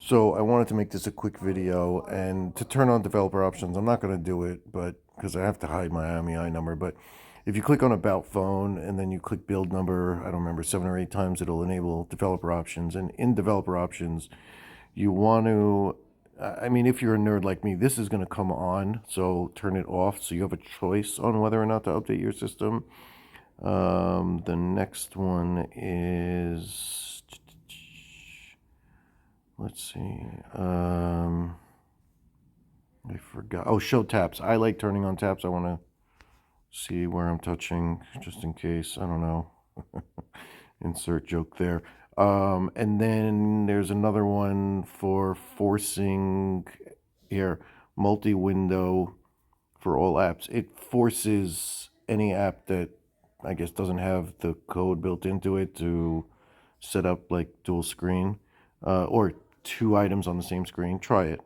So I wanted to make this a quick video and to turn on developer options. I'm not going to do it, but because I have to hide my IMEI number. But if you click on About Phone and then you click Build Number, I don't remember, 7 or 8 times, it'll enable developer options. And in developer options, you want to, I mean, if you're a nerd like me, this is going to come on. So turn it off so you have a choice on whether or not to update your system. The next one is, let's see. I forgot. Oh, show taps. I like turning on taps. I want to see where I'm touching just in case. I don't know. Insert joke there. And then there's another one for forcing here, multi-window for all apps. It forces any app that I guess doesn't have the code built into it to set up like dual screen or two items on the same screen. Try it.